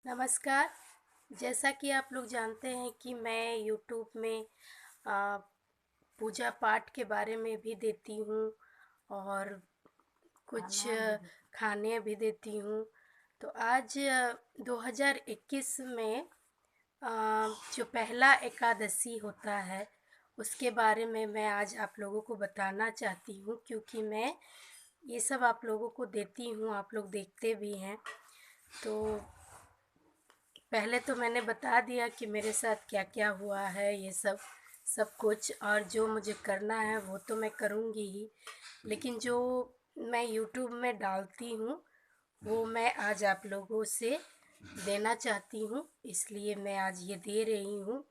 नमस्कार। जैसा कि आप लोग जानते हैं कि मैं यूट्यूब में आ, पूजा पाठ के बारे में भी देती हूँ और कुछ खाने भी देती हूँ। तो आज 2021 में जो पहला एकादशी होता है उसके बारे में मैं आज आप लोगों को बताना चाहती हूँ, क्योंकि मैं ये सब आप लोगों को देती हूँ, आप लोग देखते भी हैं। तो पहले तो मैंने बता दिया कि मेरे साथ क्या क्या हुआ है, ये सब सब कुछ, और जो मुझे करना है वो तो मैं करूँगी ही, लेकिन जो मैं यूट्यूब में डालती हूँ वो मैं आज आप लोगों से देना चाहती हूँ, इसलिए मैं आज ये दे रही हूँ।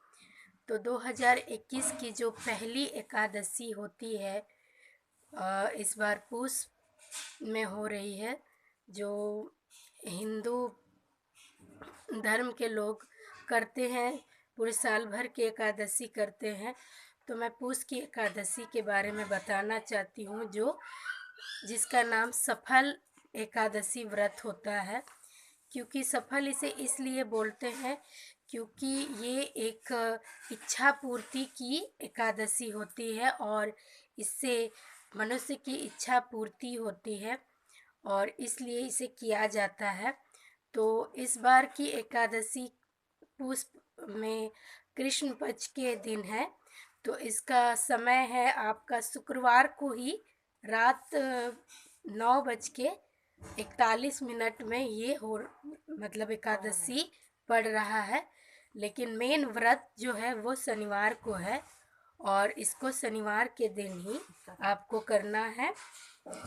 तो 2021 की जो पहली एकादशी होती है, इस बार पूस में हो रही है। जो हिंदू धर्म के लोग करते हैं, पूरे साल भर की एकादशी करते हैं। तो मैं पूस की एकादशी के बारे में बताना चाहती हूँ, जो जिसका नाम सफल एकादशी व्रत होता है। क्योंकि सफल इसे इसलिए बोलते हैं क्योंकि ये एक इच्छा पूर्ति की एकादशी होती है और इससे मनुष्य की इच्छा पूर्ति होती है और इसलिए इसे किया जाता है। तो इस बार की एकादशी पुष्प में कृष्ण पक्ष के दिन है। तो इसका समय है आपका शुक्रवार को ही रात 9:41 में ये हो, मतलब एकादशी पड़ रहा है। लेकिन मेन व्रत जो है वो शनिवार को है और इसको शनिवार के दिन ही आपको करना है।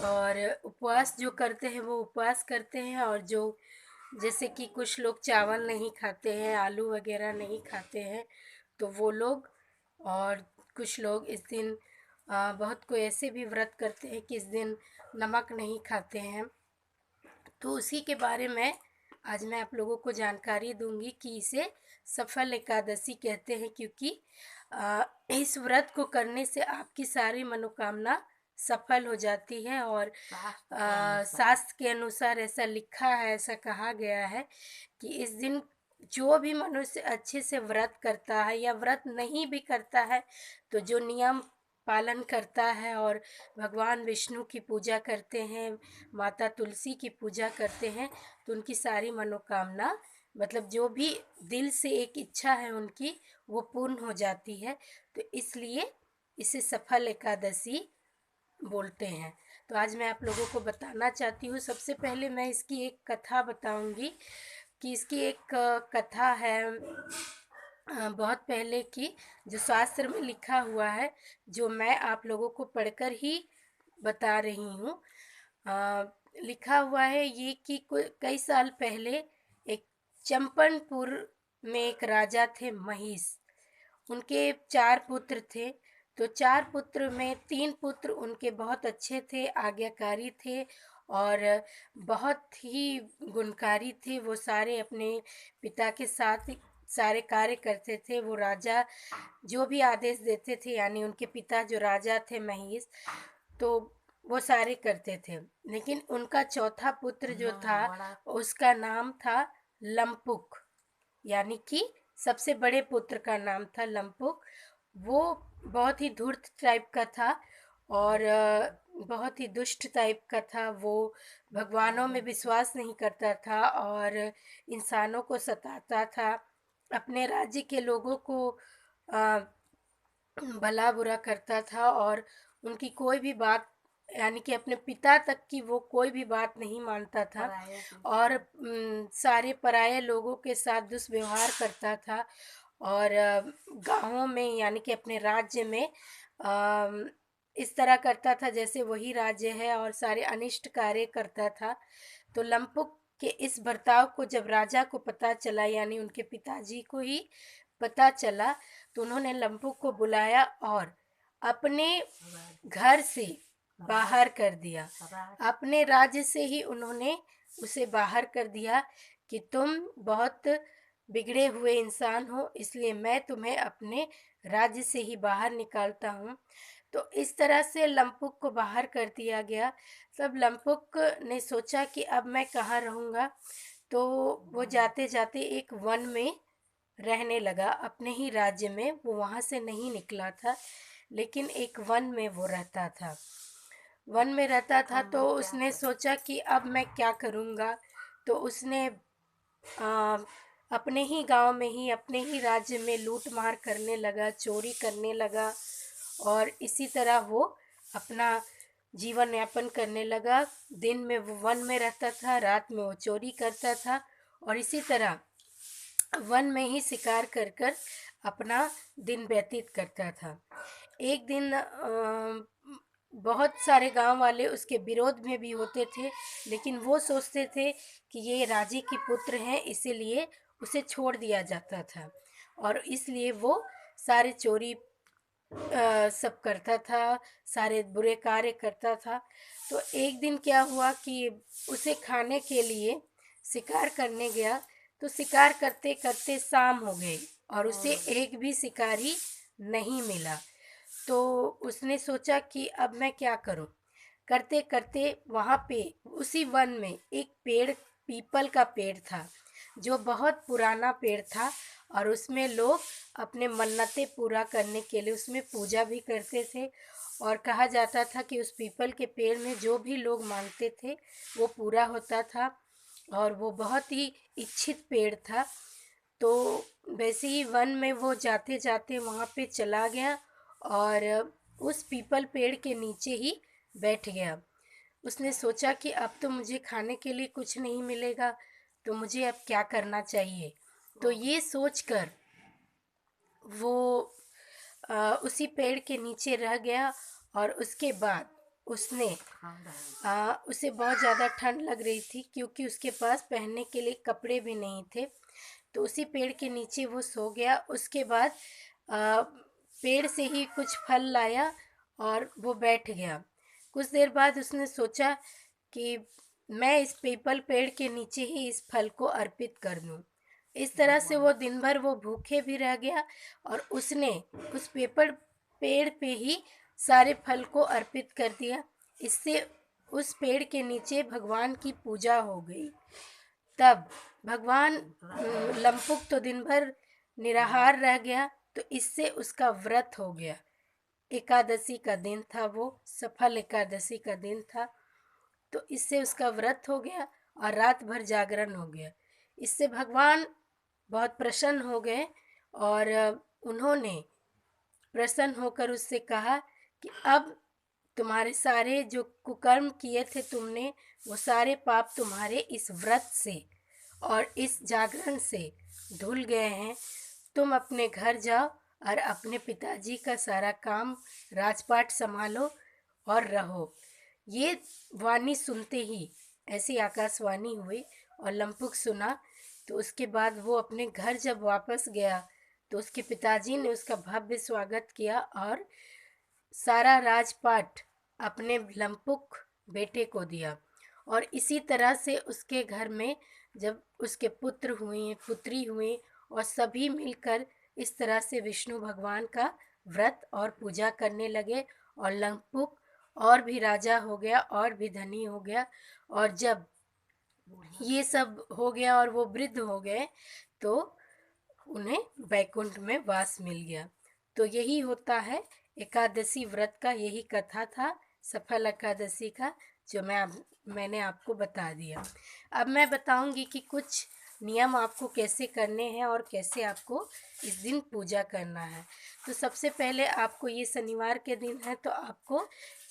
और उपवास जो करते हैं वो उपवास करते हैं, और जो जैसे कि कुछ लोग चावल नहीं खाते हैं, आलू वगैरह नहीं खाते हैं, तो वो लोग, और कुछ लोग इस दिन बहुत कोई ऐसे भी व्रत करते हैं कि इस दिन नमक नहीं खाते हैं। तो उसी के बारे में आज मैं आप लोगों को जानकारी दूंगी कि इसे सफल एकादशी कहते हैं, क्योंकि इस व्रत को करने से आपकी सारी मनोकामना सफल हो जाती है। और शास्त्र के अनुसार ऐसा लिखा है, ऐसा कहा गया है कि इस दिन जो भी मनुष्य अच्छे से व्रत करता है या व्रत नहीं भी करता है, तो जो नियम पालन करता है और भगवान विष्णु की पूजा करते हैं, माता तुलसी की पूजा करते हैं, तो उनकी सारी मनोकामना, मतलब जो भी दिल से एक इच्छा है उनकी, वो पूर्ण हो जाती है। तो इसलिए इसे सफल एकादशी बोलते हैं। तो आज मैं आप लोगों को बताना चाहती हूँ। सबसे पहले मैं इसकी एक कथा बताऊंगी कि इसकी एक कथा है बहुत पहले की, जो शास्त्र में लिखा हुआ है, जो मैं आप लोगों को पढ़कर ही बता रही हूँ। लिखा हुआ है ये कि कई साल पहले एक चंपनपुर में एक राजा थे, महिष। उनके 4 पुत्र थे। तो 4 पुत्र में 3 पुत्र उनके बहुत अच्छे थे, आज्ञाकारी थे और बहुत ही गुणकारी थे। वो सारे अपने पिता के साथ सारे कार्य करते थे। वो राजा जो भी आदेश देते थे, यानी उनके पिता जो राजा थे महिष, तो वो सारे करते थे। लेकिन उनका चौथा पुत्र जो था, उसका नाम था लंपुक, यानी कि सबसे बड़े पुत्र का नाम था लंपुक। वो बहुत ही धूर्त टाइप का था और बहुत ही दुष्ट टाइप का था। वो भगवानों में विश्वास नहीं करता था और इंसानों को सताता था। अपने राज्य के लोगों को अ, भला बुरा करता था और उनकी कोई भी बात, यानी कि अपने पिता तक की वो कोई भी बात नहीं मानता था और सारे पराये लोगों के साथ दुष्व्यवहार करता था। और गांवों में, यानी कि अपने राज्य में इस तरह करता था जैसे वही राज्य है और सारे अनिष्ट कार्य करता था। तो लंपुक के इस बर्ताव को जब राजा को पता चला, यानी उनके पिताजी को ही पता चला, तो उन्होंने लंपुक को बुलाया और अपने घर से बाहर कर दिया। अपने राज्य से ही उन्होंने उसे बाहर कर दिया कि तुम बहुत बिगड़े हुए इंसान हो, इसलिए मैं तुम्हें अपने राज्य से ही बाहर निकालता हूँ। तो इस तरह से लंपुक को बाहर कर दिया गया। तब लंपुक ने सोचा कि अब मैं कहाँ रहूँगा। तो वो जाते जाते एक वन में रहने लगा, अपने ही राज्य में। वो वहाँ से नहीं निकला था, लेकिन एक वन में वो रहता था। वन में रहता था तो उसने सोचा कि अब मैं क्या करूँगा। तो उसने आ, अपने ही गांव में ही, अपने ही राज्य में लूट मार करने लगा, चोरी करने लगा। और इसी तरह वो अपना जीवन यापन करने लगा। दिन में वो वन में रहता था, रात में वो चोरी करता था, और इसी तरह वन में ही शिकार कर कर अपना दिन व्यतीत करता था। एक दिन बहुत सारे गांव वाले उसके विरोध में भी होते थे, लेकिन वो सोचते थे कि ये राजे की पुत्र हैं, इसीलिए उसे छोड़ दिया जाता था। और इसलिए वो सारे चोरी सब करता था, सारे बुरे कार्य करता था। तो एक दिन क्या हुआ कि उसे खाने के लिए शिकार करने गया, तो शिकार करते करते शाम हो गई और उसे एक भी शिकारी नहीं मिला। तो उसने सोचा कि अब मैं क्या करूं। करते करते वहाँ पे उसी वन में एक पेड़, पीपल का पेड़ था, जो बहुत पुराना पेड़ था। और उसमें लोग अपने मन्नतें पूरा करने के लिए उसमें पूजा भी करते थे। और कहा जाता था कि उस पीपल के पेड़ में जो भी लोग मांगते थे वो पूरा होता था, और वो बहुत ही इच्छित पेड़ था। तो वैसे ही वन में वो जाते जाते वहाँ पे चला गया और उस पीपल पेड़ के नीचे ही बैठ गया। उसने सोचा कि अब तो मुझे खाने के लिए कुछ नहीं मिलेगा, तो मुझे अब क्या करना चाहिए। तो ये सोचकर वो उसी पेड़ के नीचे रह गया। और उसके बाद उसने उसे बहुत ज़्यादा ठंड लग रही थी, क्योंकि उसके पास पहनने के लिए कपड़े भी नहीं थे। तो उसी पेड़ के नीचे वो सो गया। उसके बाद पेड़ से ही कुछ फल लाया और वो बैठ गया। कुछ देर बाद उसने सोचा कि मैं इस पीपल पेड़ के नीचे ही इस फल को अर्पित कर दूं। इस तरह से वो दिन भर वो भूखे भी रह गया, और उसने उस पीपल पेड़ पे ही सारे फल को अर्पित कर दिया। इससे उस पेड़ के नीचे भगवान की पूजा हो गई। तब भगवान लंपुक तो दिन भर निराहार रह गया, तो इससे उसका व्रत हो गया। एकादशी का दिन था, वो सफल एकादशी का दिन था। तो इससे उसका व्रत हो गया और रात भर जागरण हो गया। इससे भगवान बहुत प्रसन्न हो गए, और उन्होंने प्रसन्न होकर उससे कहा कि अब तुम्हारे सारे जो कुकर्म किए थे तुमने, वो सारे पाप तुम्हारे इस व्रत से और इस जागरण से धुल गए हैं। तुम अपने घर जाओ और अपने पिताजी का सारा काम, राजपाट संभालो और रहो। ये वाणी सुनते ही ऐसी आकाशवाणी हुई और लंपुक सुना। तो उसके बाद वो अपने घर जब वापस गया, तो उसके पिताजी ने उसका भव्य स्वागत किया और सारा राजपाट अपने लंपुक बेटे को दिया। और इसी तरह से उसके घर में जब उसके पुत्र हुए, पुत्री हुई, और सभी मिलकर इस तरह से विष्णु भगवान का व्रत और पूजा करने लगे, और लंपुक और भी राजा हो गया और भी धनी हो गया। और जब ये सब हो गया और वो वृद्ध हो गए, तो उन्हें वैकुंठ में वास मिल गया। तो यही होता है एकादशी व्रत का, यही कथा था सफल एकादशी का, जो मैंने आपको बता दिया। अब मैं बताऊंगी कि कुछ नियम आपको कैसे करने हैं और कैसे आपको इस दिन पूजा करना है। तो सबसे पहले आपको, ये शनिवार के दिन है, तो आपको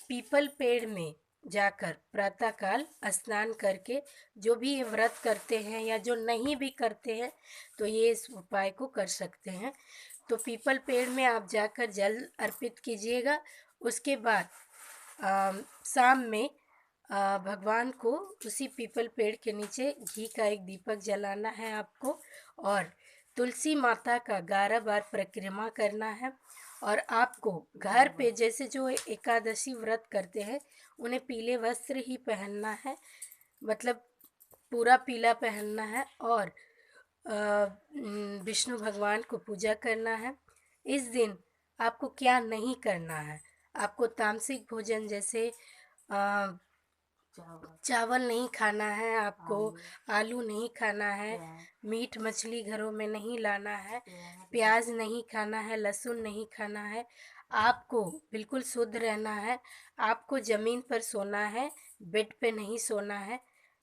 पीपल पेड़ में जाकर प्रातःकाल स्नान करके, जो भी ये व्रत करते हैं या जो नहीं भी करते हैं, तो ये इस उपाय को कर सकते हैं। तो पीपल पेड़ में आप जाकर जल अर्पित कीजिएगा। उसके बाद शाम में भगवान को उसी पीपल पेड़ के नीचे घी का एक दीपक जलाना है आपको, और तुलसी माता का 11 बार परिक्रमा करना है। और आपको घर पे जैसे जो एकादशी व्रत करते हैं, उन्हें पीले वस्त्र ही पहनना है, मतलब पूरा पीला पहनना है, और विष्णु भगवान को पूजा करना है। इस दिन आपको क्या नहीं करना है, आपको तामसिक भोजन जैसे चावल नहीं खाना है आपको, आलू नहीं खाना है, मीट मछली घरों में नहीं लाना है, प्याज नहीं खाना है, लहसुन नहीं खाना है। आपको बिल्कुल शुद्ध रहना है। आपको ज़मीन पर सोना है, बेड पे नहीं सोना है।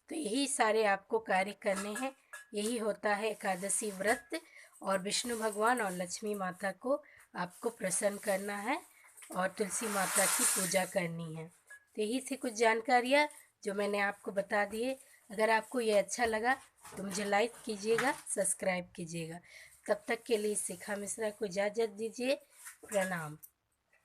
तो यही सारे आपको कार्य करने हैं। यही होता है एकादशी व्रत। और विष्णु भगवान और लक्ष्मी माता को आपको प्रसन्न करना है और तुलसी माता की पूजा करनी है। तो यही थी कुछ जानकारियाँ जो मैंने आपको बता दिए। अगर आपको ये अच्छा लगा तो मुझे लाइक कीजिएगा, सब्सक्राइब कीजिएगा। तब तक के लिए शिखा मिश्रा को इजाज़त दीजिए। प्रणाम।